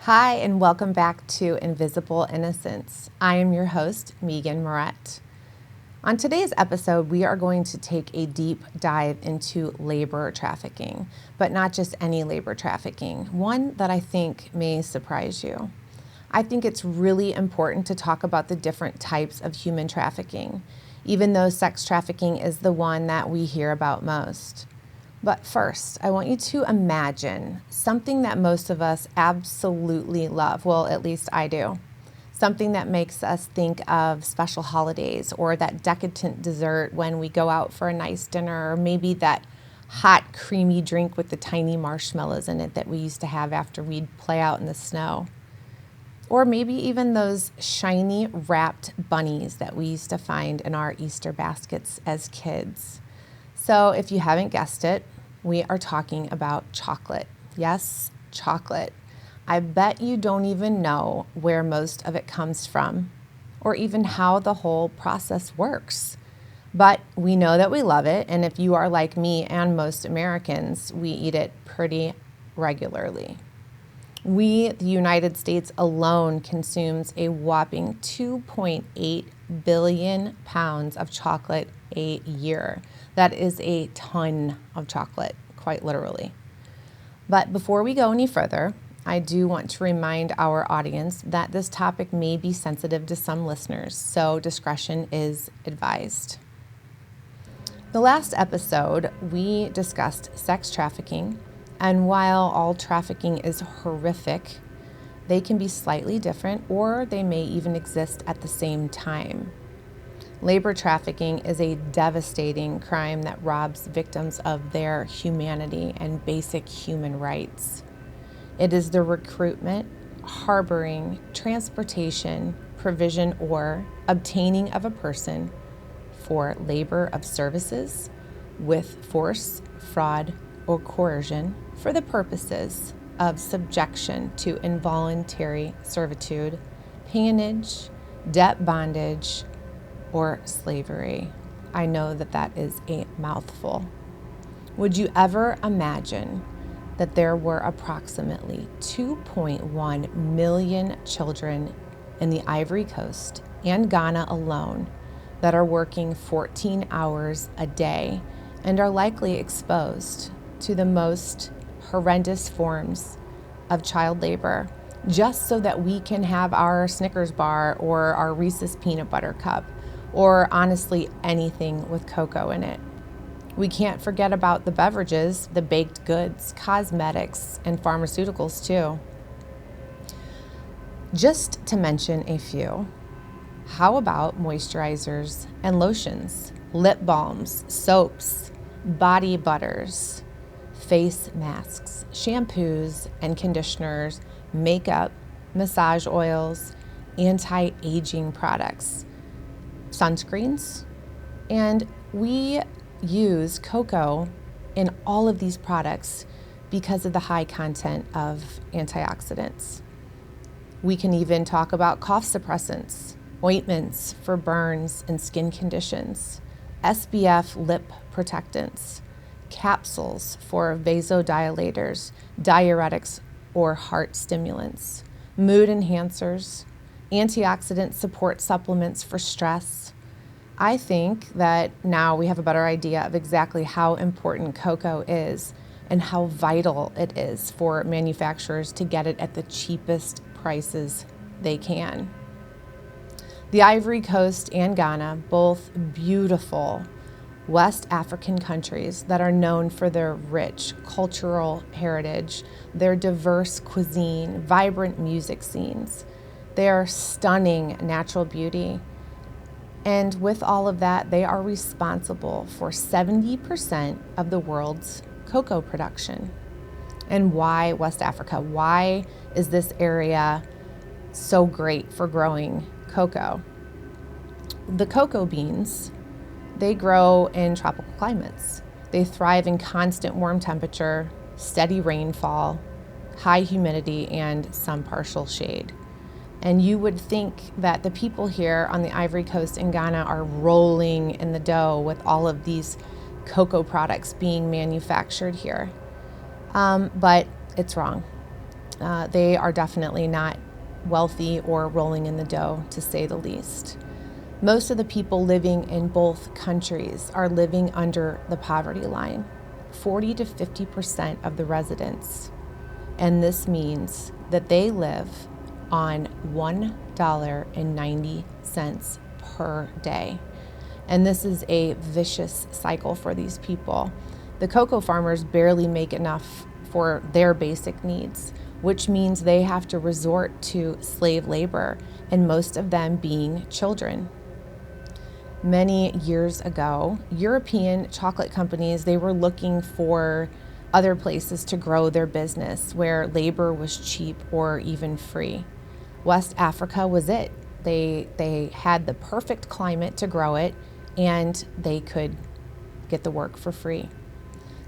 Hi, and welcome back to Invisible Innocence. I am your host, Megan Moret. On today's episode, we are going to take a deep dive into labor trafficking, but not just any labor trafficking, one that I think may surprise you. I think it's really important to talk about the different types of human trafficking, even though sex trafficking is the one that we hear about most. But first, I want you to imagine something that most of us absolutely love. Well, at least I do. Something that makes us think of special holidays or that decadent dessert when we go out for a nice dinner, or maybe that hot, creamy drink with the tiny marshmallows in it that we used to have after we'd play out in the snow. Or maybe even those shiny wrapped bunnies that we used to find in our Easter baskets as kids. So if you haven't guessed it, we are talking about chocolate. Yes, chocolate. I bet you don't even know where most of it comes from or even how the whole process works. But we know that we love it, and if you are like me and most Americans, we eat it pretty regularly. The United States alone, consumes a whopping 2.8 billion pounds of chocolate a year. That is a ton of chocolate, quite literally. But before we go any further, I do want to remind our audience that this topic may be sensitive to some listeners, so discretion is advised. The last episode, we discussed sex trafficking, and while all trafficking is horrific, they can be slightly different, or they may even exist at the same time. Labor trafficking is a devastating crime that robs victims of their humanity and basic human rights. It is the recruitment, harboring, transportation, provision, or obtaining of a person for labor of services with force, fraud, or coercion for the purposes of subjection to involuntary servitude, peonage, debt bondage, or slavery. I know that is a mouthful. Would you ever imagine that there were approximately 2.1 million children in the Ivory Coast and Ghana alone that are working 14 hours a day and are likely exposed to the most horrendous forms of child labor just so that we can have our Snickers bar or our Reese's peanut butter cup, or honestly anything with cocoa in it. We can't forget about the beverages, the baked goods, cosmetics, and pharmaceuticals too. Just to mention a few, how about moisturizers and lotions, lip balms, soaps, body butters, face masks, shampoos and conditioners, makeup, massage oils, anti-aging products, sunscreens, and we use cocoa in all of these products because of the high content of antioxidants. We can even talk about cough suppressants, ointments for burns and skin conditions, SPF lip protectants, capsules for vasodilators, diuretics or heart stimulants, mood enhancers, antioxidant support supplements for stress. I think that now we have a better idea of exactly how important cocoa is and how vital it is for manufacturers to get it at the cheapest prices they can. The Ivory Coast and Ghana, both beautiful West African countries that are known for their rich cultural heritage, their diverse cuisine, vibrant music scenes, their stunning natural beauty. And with all of that, they are responsible for 70% of the world's cocoa production. And why West Africa? Why is this area so great for growing cocoa? The cocoa beans, they grow in tropical climates. They thrive in constant warm temperature, steady rainfall, high humidity, and some partial shade. And you would think that the people here on the Ivory Coast in Ghana are rolling in the dough with all of these cocoa products being manufactured here. But it's wrong. They are definitely not wealthy or rolling in the dough, to say the least. Most of the people living in both countries are living under the poverty line, 40 to 50% of the residents. And this means that they live on $1.90 per day. And this is a vicious cycle for these people. The cocoa farmers barely make enough for their basic needs, which means they have to resort to slave labor, and most of them being children. Many years ago, European chocolate companies, they were looking for other places to grow their business where labor was cheap or even free. West Africa was it. They had the perfect climate to grow it, and they could get the work for free.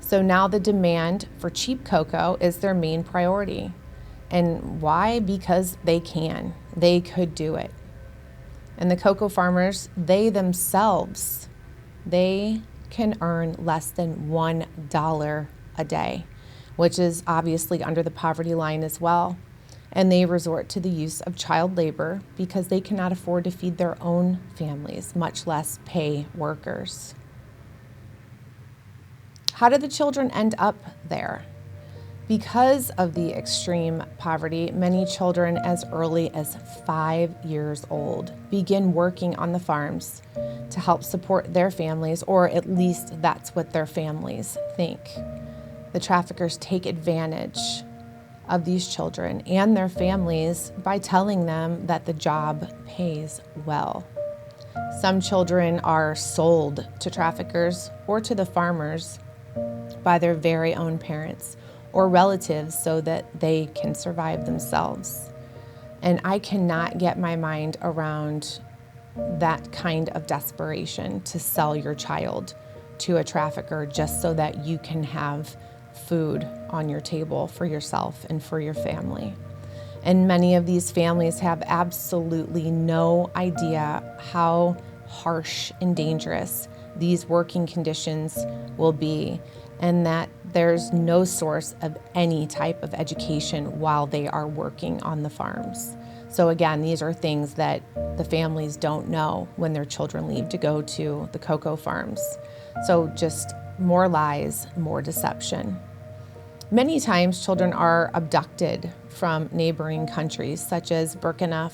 So now the demand for cheap cocoa is their main priority. And why? Because they can. They could do it. And the cocoa farmers, they themselves, they can earn less than $1 a day, which is obviously under the poverty line as well. And they resort to the use of child labor because they cannot afford to feed their own families, much less pay workers. How did the children end up there? Because of the extreme poverty, many children as early as 5 years old begin working on the farms to help support their families, or at least that's what their families think. The traffickers take advantage of these children and their families by telling them that the job pays well. Some children are sold to traffickers or to the farmers by their very own parents or relatives so that they can survive themselves. And I cannot get my mind around that kind of desperation to sell your child to a trafficker just so that you can have food on your table for yourself and for your family. And many of these families have absolutely no idea how harsh and dangerous these working conditions will be, and that there's no source of any type of education while they are working on the farms. So again, these are things that the families don't know when their children leave to go to the cocoa farms. So just more lies, more deception. Many times children are abducted from neighboring countries such as Burkina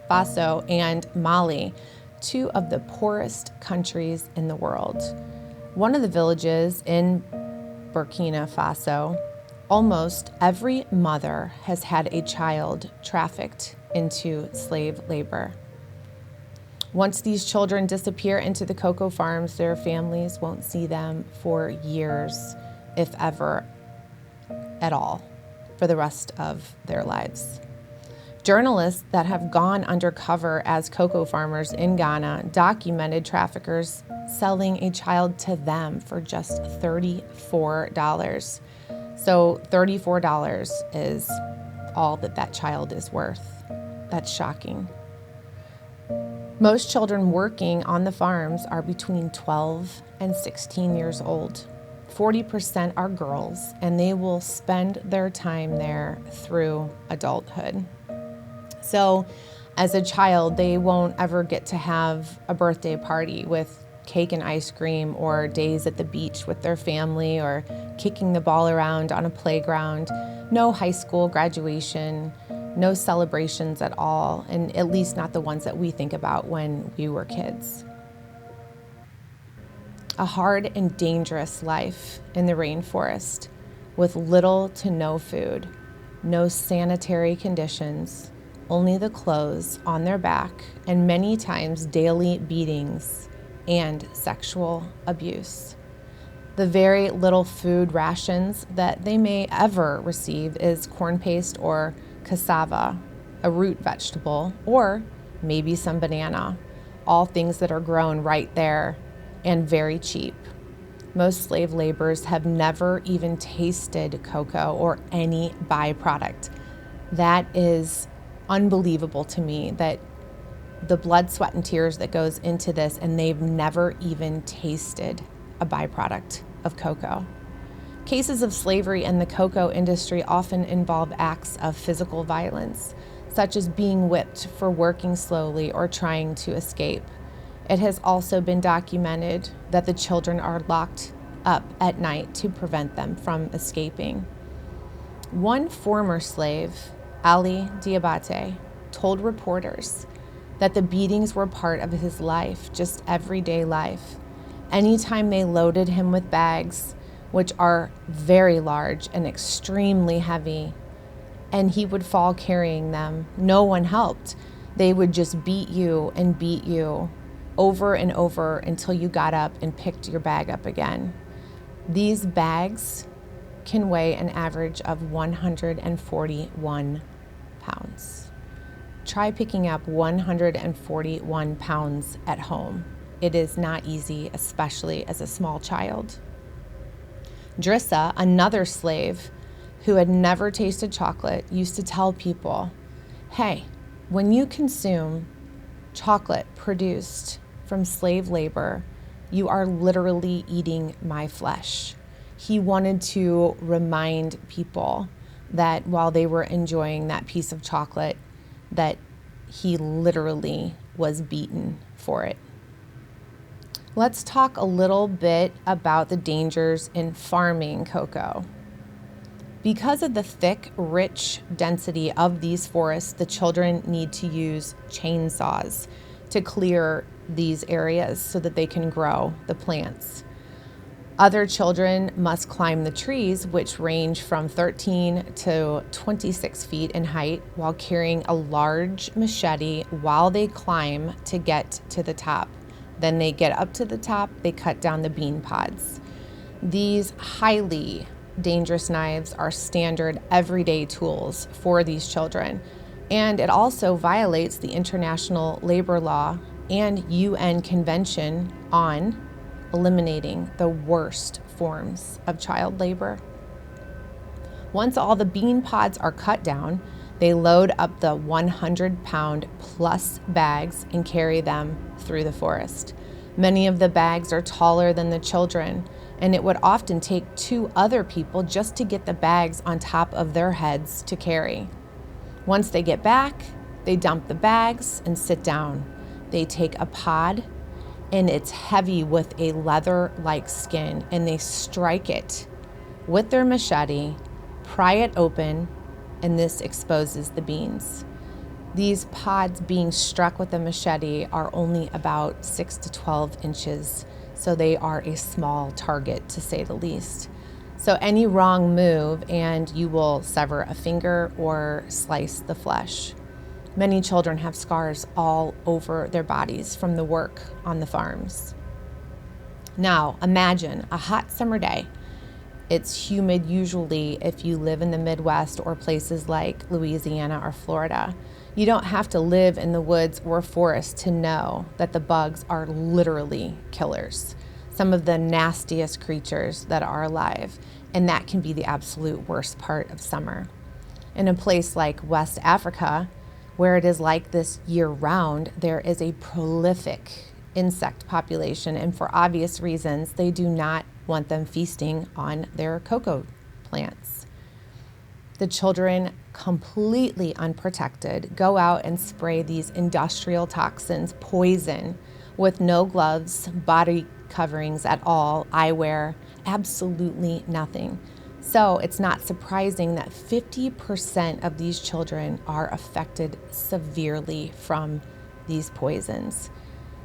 Faso and Mali, two of the poorest countries in the world. One of the villages in Burkina Faso, almost every mother has had a child trafficked into slave labor. Once these children disappear into the cocoa farms, their families won't see them for years, if ever at all, for the rest of their lives. Journalists that have gone undercover as cocoa farmers in Ghana documented traffickers selling a child to them for just $34. So $34 is all that child is worth. That's shocking. Most children working on the farms are between 12 and 16 years old. 40% are girls, and they will spend their time there through adulthood. So as a child, they won't ever get to have a birthday party with cake and ice cream, or days at the beach with their family, or kicking the ball around on a playground. No high school graduation, no celebrations at all, and at least not the ones that we think about when we were kids. A hard and dangerous life in the rainforest with little to no food, no sanitary conditions, only the clothes on their back, and many times daily beatings and sexual abuse. The very little food rations that they may ever receive is corn paste or cassava, a root vegetable, or maybe some banana, all things that are grown right there and very cheap. Most slave laborers have never even tasted cocoa or any byproduct. That is unbelievable to me, that the blood, sweat, and tears that goes into this, and they've never even tasted a byproduct of cocoa. Cases of slavery in the cocoa industry often involve acts of physical violence, such as being whipped for working slowly or trying to escape. It has also been documented that the children are locked up at night to prevent them from escaping. One former slave, Ali Diabate, told reporters that the beatings were part of his life, just everyday life. Anytime they loaded him with bags, which are very large and extremely heavy, and he would fall carrying them, no one helped. They would just beat you over and over until you got up and picked your bag up again. These bags can weigh an average of 141 pounds. Try picking up 141 pounds at home. It is not easy, especially as a small child. Drissa, another slave who had never tasted chocolate, used to tell people, hey, when you consume chocolate produced from slave labor, you are literally eating my flesh. He wanted to remind people that while they were enjoying that piece of chocolate, that he literally was beaten for it. Let's talk a little bit about the dangers in farming cocoa. Because of the thick, rich density of these forests, the children need to use chainsaws to clear these areas so that they can grow the plants. Other children must climb the trees, which range from 13 to 26 feet in height, while carrying a large machete while they climb to get to the top. Then they get up to the top, they cut down the bean pods. These highly dangerous knives are standard everyday tools for these children, and it also violates the international labor law and UN Convention on eliminating the worst forms of child labor. Once all the bean pods are cut down, they load up the 100-pound plus bags and carry them through the forest. Many of the bags are taller than the children, and it would often take 2 other people just to get the bags on top of their heads to carry. Once they get back, they dump the bags and sit down. They take a pod, and it's heavy with a leather-like skin, and they strike it with their machete, pry it open, and this exposes the beans. These pods being struck with a machete are only about 6 to 12 inches, so they are a small target, to say the least. So any wrong move and you will sever a finger or slice the flesh. Many children have scars all over their bodies from the work on the farms. Now, imagine a hot summer day. It's humid usually if you live in the Midwest or places like Louisiana or Florida. You don't have to live in the woods or forest to know that the bugs are literally killers, some of the nastiest creatures that are alive, and that can be the absolute worst part of summer. In a place like West Africa, where it is like this year-round, there is a prolific insect population, and for obvious reasons, they do not want them feasting on their cocoa plants. The children, completely unprotected, go out and spray these industrial toxins, poison, with no gloves, body coverings at all, eyewear, absolutely nothing. So it's not surprising that 50% of these children are affected severely from these poisons.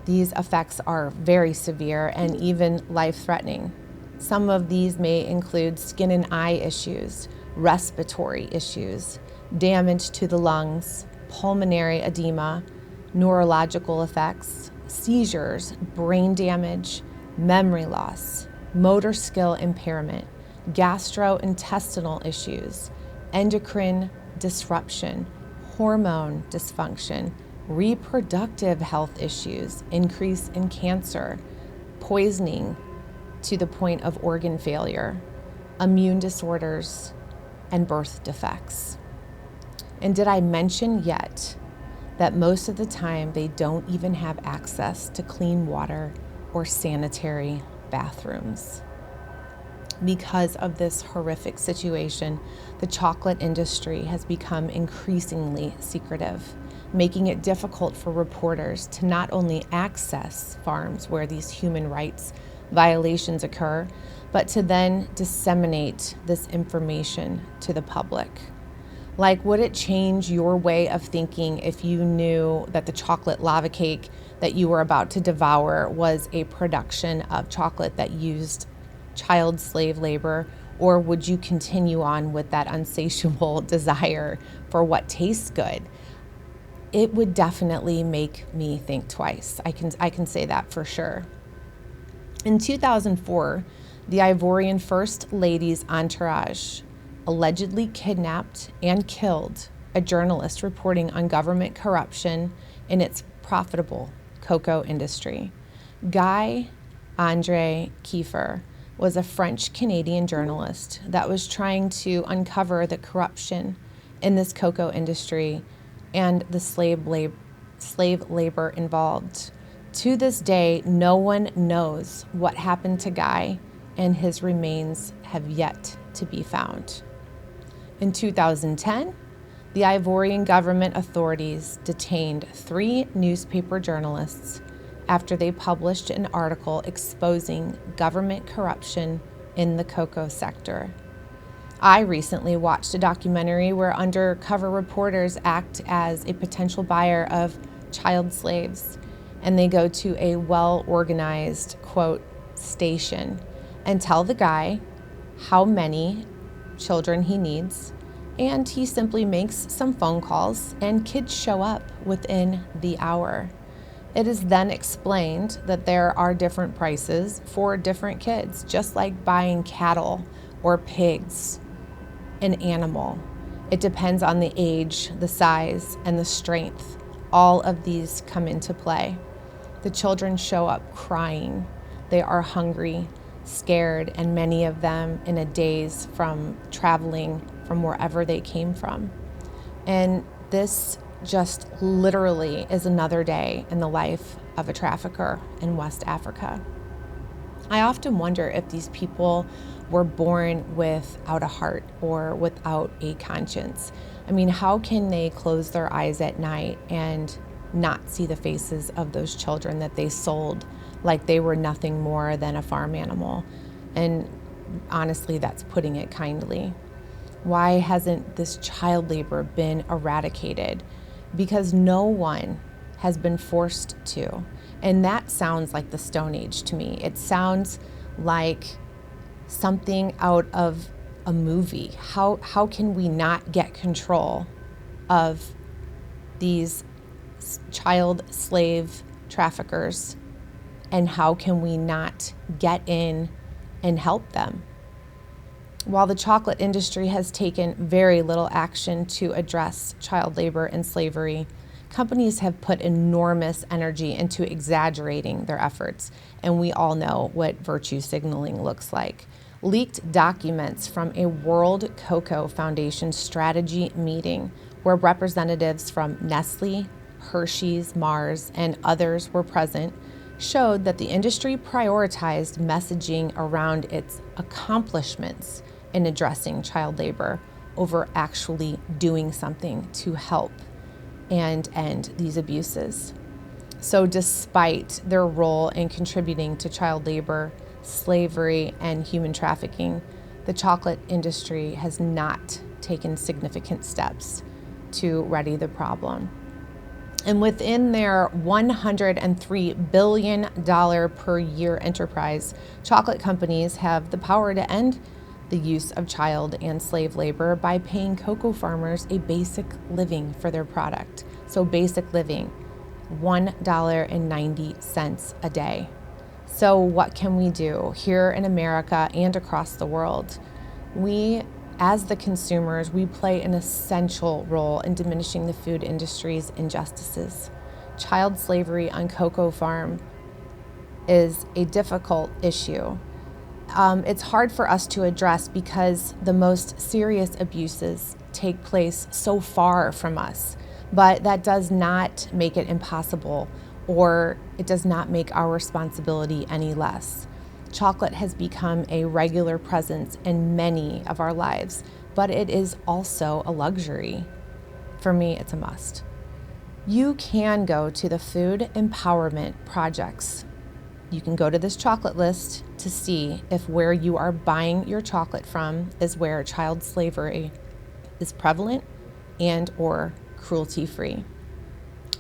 These effects are very severe and even life-threatening. Some of these may include skin and eye issues, respiratory issues, damage to the lungs, pulmonary edema, neurological effects, seizures, brain damage, memory loss, motor skill impairment, gastrointestinal issues, endocrine disruption, hormone dysfunction, reproductive health issues, increase in cancer, poisoning to the point of organ failure, immune disorders, and birth defects. And did I mention yet that most of the time they don't even have access to clean water or sanitary bathrooms? Because of this horrific situation, the chocolate industry has become increasingly secretive, making it difficult for reporters to not only access farms where these human rights violations occur, but to then disseminate this information to the public. Like, would it change your way of thinking if you knew that the chocolate lava cake that you were about to devour was a production of chocolate that used child slave labor? Or would you continue on with that insatiable desire for what tastes good? It would definitely make me think twice. I can say that for sure. In 2004, the Ivorian First Lady's entourage allegedly kidnapped and killed a journalist reporting on government corruption in its profitable cocoa industry. Guy Andre Kiefer was a French-Canadian journalist that was trying to uncover the corruption in this cocoa industry and the slave labor involved. To this day, no one knows what happened to Guy, and his remains have yet to be found. In 2010, the Ivorian government authorities detained 3 newspaper journalists after they published an article exposing government corruption in the cocoa sector. I recently watched a documentary where undercover reporters act as a potential buyer of child slaves, and they go to a well-organized, quote, station and tell the guy how many children he needs, and he simply makes some phone calls and kids show up within the hour. It is then explained that there are different prices for different kids, just like buying cattle or pigs, an animal. It depends on the age, the size, and the strength. All of these come into play. The children show up crying. They are hungry, scared, and many of them in a daze from traveling from wherever they came from. And this just literally is another day in the life of a trafficker in West Africa. I often wonder if these people were born without a heart or without a conscience. I mean, how can they close their eyes at night and not see the faces of those children that they sold like they were nothing more than a farm animal? And honestly, that's putting it kindly. Why hasn't this child labor been eradicated? Because no one has been forced to. And that sounds like the Stone Age to me. It sounds like something out of a movie. How can we not get control of these child slave traffickers? And how can we not get in and help them? While the chocolate industry has taken very little action to address child labor and slavery, companies have put enormous energy into exaggerating their efforts, and we all know what virtue signaling looks like. Leaked documents from a World Cocoa Foundation strategy meeting where representatives from Nestle, Hershey's, Mars, and others were present showed that the industry prioritized messaging around its accomplishments in addressing child labor over actually doing something to help and end these abuses. So despite their role in contributing to child labor, slavery, and human trafficking, the chocolate industry has not taken significant steps to remedy the problem. And within their $103 billion per year enterprise, chocolate companies have the power to end the use of child and slave labor by paying cocoa farmers a basic living for their product. So basic living, $1.90 a day. So what can we do here in America and across the world? We, as the consumers, we play an essential role in diminishing the food industry's injustices. Child slavery on cocoa farm is a difficult issue. It's hard for us to address because the most serious abuses take place so far from us, but that does not make it impossible, or it does not make our responsibility any less. Chocolate has become a regular presence in many of our lives, but it is also a luxury. For me, it's a must. You can go to the food empowerment projects. You can go to this chocolate list to see if where you are buying your chocolate from is where child slavery is prevalent and or cruelty-free.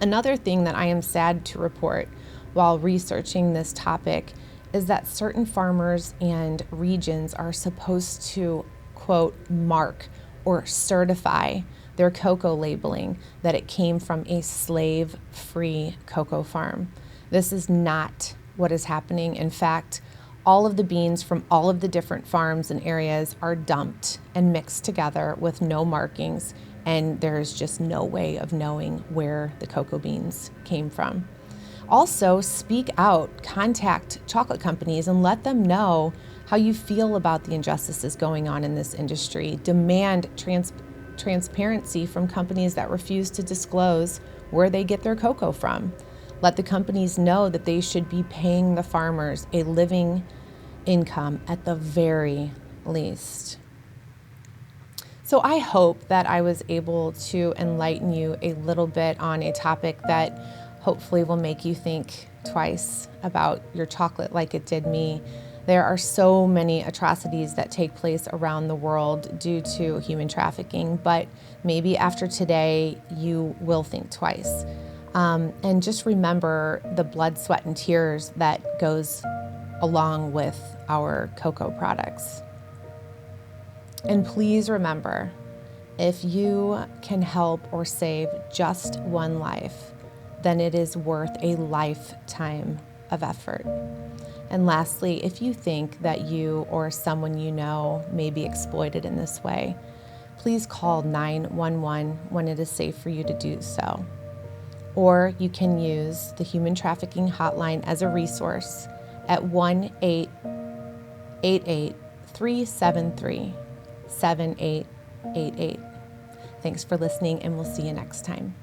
Another thing that I am sad to report while researching this topic is that certain farmers and regions are supposed to, quote, mark or certify their cocoa labeling that it came from a slave-free cocoa farm. This is not what is happening. In fact, all of the beans from all of the different farms and areas are dumped and mixed together with no markings, and there's just no way of knowing where the cocoa beans came from. Also, speak out, contact chocolate companies and let them know how you feel about the injustices going on in this industry. Demand transparency from companies that refuse to disclose where they get their cocoa from. Let the companies know that they should be paying the farmers a living income at the very least. So I hope that I was able to enlighten you a little bit on a topic that hopefully will make you think twice about your chocolate like it did me. There are so many atrocities that take place around the world due to human trafficking, but maybe after today you will think twice. And just remember the blood, sweat, and tears that goes along with our cocoa products. And please remember, if you can help or save just one life, then it is worth a lifetime of effort. And lastly, if you think that you or someone you know may be exploited in this way, please call 911 when it is safe for you to do so. Or you can use the human trafficking hotline as a resource at 1-888-373-7888. Thanks for listening, and we'll see you next time.